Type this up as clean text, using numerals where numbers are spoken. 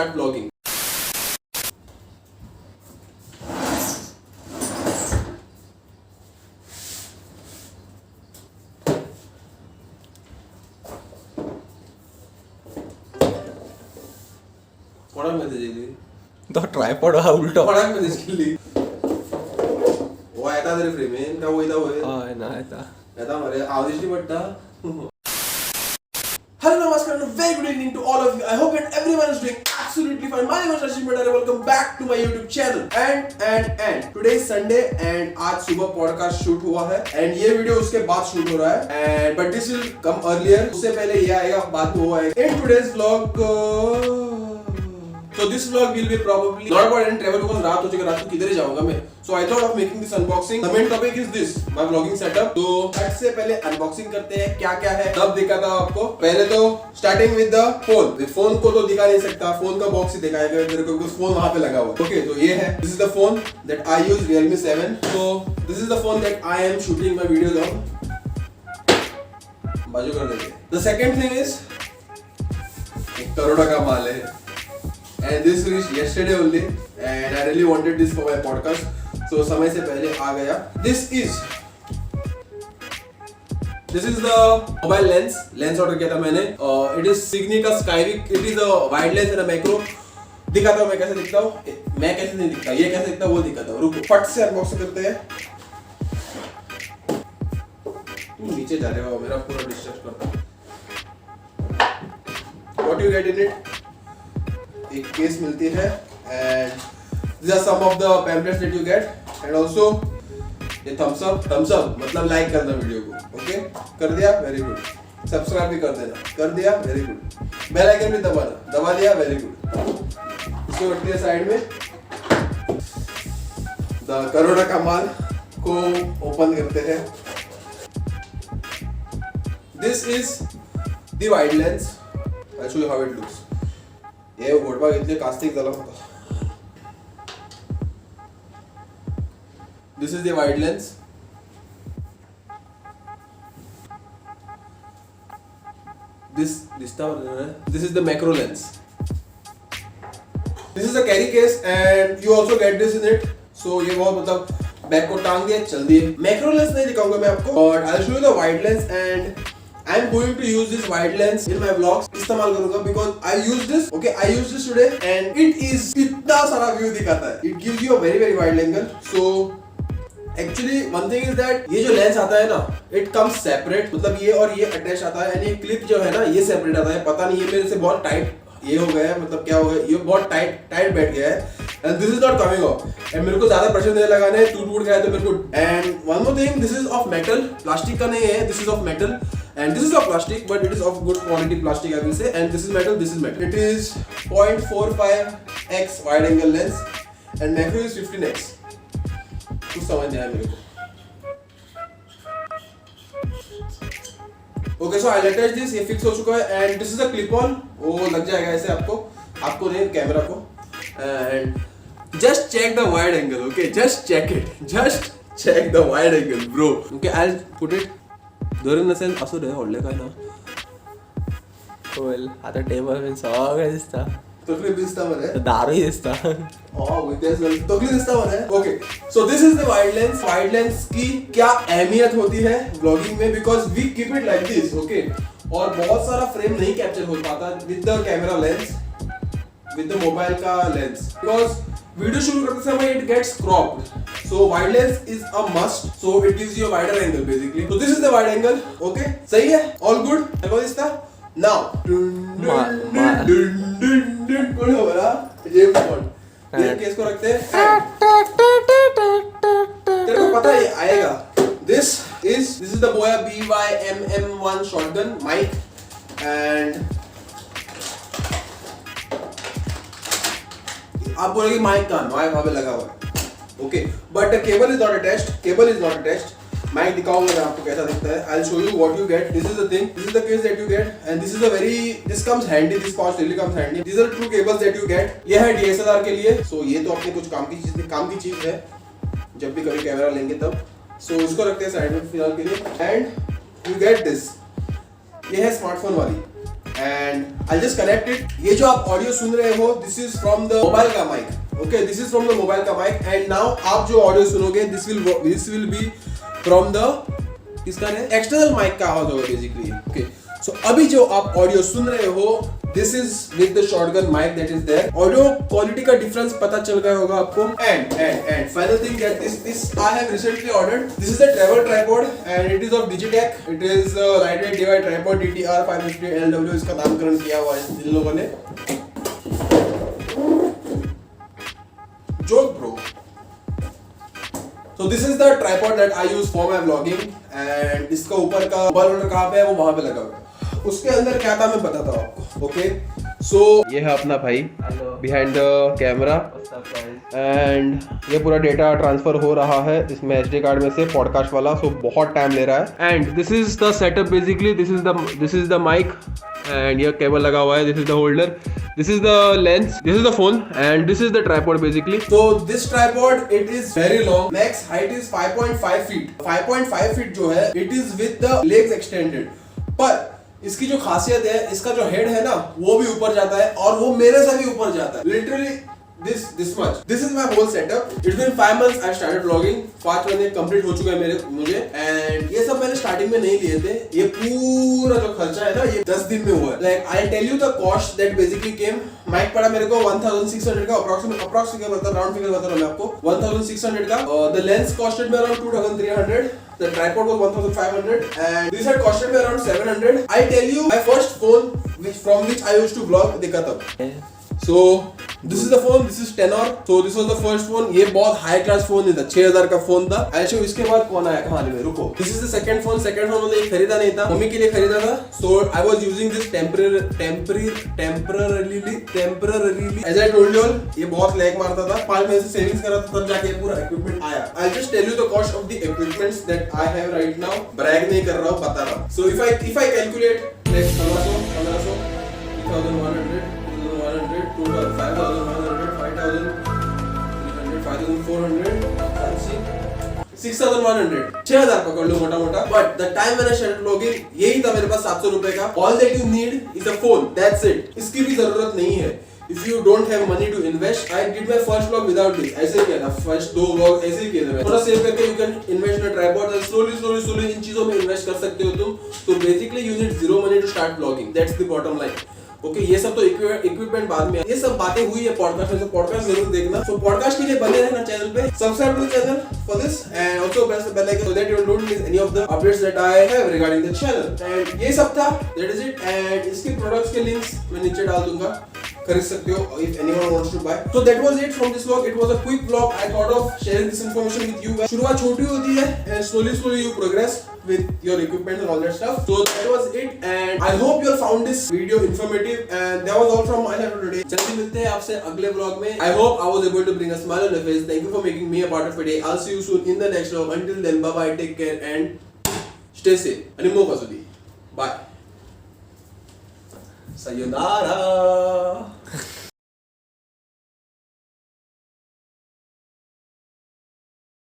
start vlogging. कोणाक message येयली? तो ट्रायपॉड हा उलटो. कोणाक मेसेज केल्ली? हो येता तरी फ्रेमीन काय वयता वयर? हय ना येता मरे हांव दिश्टी पडटा. Hello, namaskar, and a very good evening to all of you. I hope that everyone is doing absolutely fine. My name is Rashid Bhandari. Welcome back to my YouTube channel. And today is Sunday and आज सुबह podcast shoot हुआ है and ये video उसके बाद shoot हो रहा है and but this will come earlier. उससे पहले ये आएगा, बाद में वो आएगा. In today's vlog, so this vlog will be probably not about any travel because रात हो चुकी है, रात को किधर ही जाऊंगा मैं. So I thought of making this unboxing. The main topic is this, my vlogging setup. तो सबसे पहले unboxing करते हैं क्या क्या है. तब दिखाता हूँ आपको. पहले तो starting with the phone. Phone को तो दिखा नहीं सकता, फोन का बॉक्स ही दिखाएगा मेरे को because फोन वहाँ पे लगा हुआ है. Okay, तो ये है. This is the phone that I use, Realme 7. So this is the phone that I am shooting my videos on. बाजू कर देते. The second thing is 1 crore का माल है. And this reached yesterday only, and I really wanted this for my podcast. So समय से पहले आ गया. This is the mobile lens. Lens order किया था मैंने. It is Signy का Skyvik. It is a wide lens and a macro. दिखाता हूँ मैं कैसे दिखता हूँ. मैं कैसे नहीं दिखता. ये कैसे दिखता है वो दिखाता हूँ. रुको फट से अनबॉक्सिंग करते हैं. तुम नीचे जा रहे हो, मेरा पूरा डिस्टर्ब करता. What you get in it? एक केस मिलती है and these are some of the pamphlets that you get and also ये thumbs up मतलब लाइक करना वीडियो को. ओके कर दिया, वेरी गुड. सब्सक्राइब भी कर देना, कर दिया, वेरी गुड. बेल आइकन भी दबा दिया, वेरी गुड. इसको रखते हैं साइड में. द करोड़ा का माल को ओपन करते हैं. This is the wide lens. I'll show you how it looks. ये घोटबा घेतली, कास्टिक झाला होता. This is the wide lens. This is the macro lens. This is a carry case and you also get this in it. So ये बहुत मतलब bag को टांग दिया, चल दिए. Macro lens नहीं दिखाऊंगा मैं आपको, but I'll show you the wide lens and I'm going to use this wide lens in my vlogs. इस्तेमाल करूँगा because I use this. Okay, I use this today and it is इतना सारा view दिखाता है. It gives you a very very wide angle. So actually one thing is that ये जो lens आता है ना, it comes separate. मतलब ये और ये अटैच आता है and ये क्लिप जो है ना ये सेपरेट आता है. पता नहीं ये मेरे से बहुत टाइट ये हो गया है, मतलब क्या हो गया, ये बहुत टाइट बैठ गया है. And this is not coming off. And मेरे को ज़्यादा प्रेशर नहीं लगाना है, टूट गया है तो मेरे को. And one more thing, this is of metal. Plastic का नहीं है, this is of metal. And this is of plastic, but it is of good quality plastic, I will say. And this is metal, this is metal. It is 0.45x wide angle lens, and macro is 15x. कुछ समझ नहीं आया मेरे को. Okay, so I'll attach this. ये fix हो चुका है, and this is a clip-on. वो लग जाएगा ऐसे आपको नहीं कैमरा को. And just check the wide angle, okay? Just check it. Just check the wide angle, bro. Okay, I'll put it. धरून नसेल असू दे, होल्ड काय ना. होईल आता टेबल बिन सगळं दिसता. तकली दिसता मध्ये. दारूही दिसता. तकली दिसता मध्ये. Okay, so this is the wide lens. Wide lens की क्या अहमियत होती है vlogging में because we keep it like this, okay? और बहुत सारा फ्रेम नहीं कैप्चर हो पाता with the camera lens, with the mobile का lens because वीडियो शुरू करते समय it gets cropped. So wide lens is a must. So it gives you a wider angle basically. So this is the wide angle. Okay, सही है? All good? देखो इसका. Now. कौन है बड़ा? James bond. ये केस को रखते हैं. तेरे को पता है आएगा. This is the Boya BY-MM1 shotgun mic and आप बोलोगे माइक कहाँ है? वहाँ पे लगा हुआ है. Okay, but the cable is not attached. Mic दिखाऊंगा मैं आपको कैसा दिखता है. I'll show you what you get. This is the thing. This is the case that you get, and this comes handy. This pouch really comes handy. These are two cables that you get. ये है DSLR के लिए. So ये तो अपने कुछ काम की चीज है. जब भी कभी कैमरा लेंगे तब. So इसको रखते हैं साइड में फिलहाल के लिए. And you get this. ये है स्मार्टफोन वाली. And I just connect it. ये जो आप ऑडियो सुन रहे हो this is from the mobile का mic, okay, this is from the mobile का माइक। एंड नाउ आप जो ऑडियो सुनोगे this will be from the किसका है, एक्सटर्नल माइक का आवाज होगा बेसिकली, ओके। सो अभी जो आप ऑडियो सुन रहे हो this is with the shotgun mic that is there. Audio quality का डिफरेंस पता चल गया होगा आपको। And final thing that this I have recently ordered, this is the travel tripod and it is of Digitek. It is lightweight DIY tripod DTR 550 LW, इसका नामकरण किया हुआ है इन लोगों ने। Joke bro. So this is the tripod that I use for my vlogging and इसका ऊपर का मोबाइल होल्डर कहाँ पे है, वो वहाँ पे लगा हुआ है। उसके अंदर क्या था मैं बताता हूँ आपको, ओके। सो ये है अपना भाई बिहाइंड द कैमरा एंड ये पूरा डेटा ट्रांसफर हो रहा है इसमें SD कार्ड में से पॉडकास्ट वाला, सो बहुत टाइम ले रहा है। And this is the setup basically, this is the mic and ये केबल लगा हुआ है, this is the holder, this is the lens, this is the phone and this is the tripod basically. So this tripod it is very long, max height is 5.5 feet. 5.5 feet जो है it is with the legs extended, पर इसकी जो खासियत है इसका जो head है ना वो भी ऊपर जाता है और वो मेरे से भी ऊपर जाता है, literally this much. This is my whole setup. It's been 5 months I started vlogging. 5 महीने कंप्लीट हो चुके हैं मुझे एंड ये सब मैंने स्टार्टिंग में नहीं लिए थे। ये पूरा जो खर्चा है ना ये 10 दिन में हुआ है। Like I'll tell you the cost that basically came. Mic पड़ा मेरे को 1600 का अप्रॉक्स फिगर बता, राउंड फिगर बता रहा हूं मैं आपको, 1600 का। The lens costed me around 2300. The tripod was 1500 and this had costed me around 700. I tell you my first phone from which I used to vlog देखा था। So this is the phone, this is Tenor. So this was the first phone. ये बहुत high class phone था, 6000 का phone था। ऐसे इसके बाद कौन आया कहानी में, रुको। This is the second phone मैंने ये खरीदा नहीं था, मम्मी के लिए खरीदा था। So I was using this temporarily as I told you all, ये बहुत लैग मारता था, 5 महीने से सेविंग्स कर रहा था तब जाके पूरा इक्विपमेंट आया। I'll just tell you the cost of the equipments that I have right now. Brag नहीं कर रहा हूँ, बता रहा हूँ। So if I calculate like 1500, 1100, 100, 2,000, 5,100, 5,000, 300, 5,400, 6,100, 6,000 पकड़ लो मोटा मोटा। But the time when I started vlogging यही था मेरे पास 700 रुपए का। All that you need is a phone, that's it। इसकी भी जरूरत नहीं है। If you don't have money to invest, I did my first vlog without this। ऐसे ही किया था, first 2 vlog ऐसे ही किए थे। थोड़ा सेव करके you can invest in a tripod and slowly इन चीजों में invest कर सकते हो तुम। So basically you need zero money to start vlogging, that's the bottom line। Okay ये सब तो इक्विपमेंट बाद में, ये सब बातें हुई है पॉडकास्ट में, तो पॉडकास्ट जरूर देखना। सो पॉडकास्ट के लिए बने रहना चैनल पे, subscribe to the channel for this and also press the bell icon so that you don't miss any of the updates that I have regarding the channel. And ये सब था, that is it. And इसके products के links मैं नीचे डाल दूंगा, खरीद सकते हो if anyone wants to buy। So that was it from this vlog. It was a quick vlog. I thought of sharing this information with you guys. शुरुआत छोटी होती है and slowly you progress with your equipment and all that stuff. So that was it and I hope you all found this video informative and that was all from my side for today. जल्दी मिलते हैं आपसे अगले vlog में। I hope I was able to bring a smile on your face. Thank you for making me a part of your day. I'll see you soon in the next vlog. Until then, bye bye, take care and stay safe. Animo kasudi. Bye. Sayonara.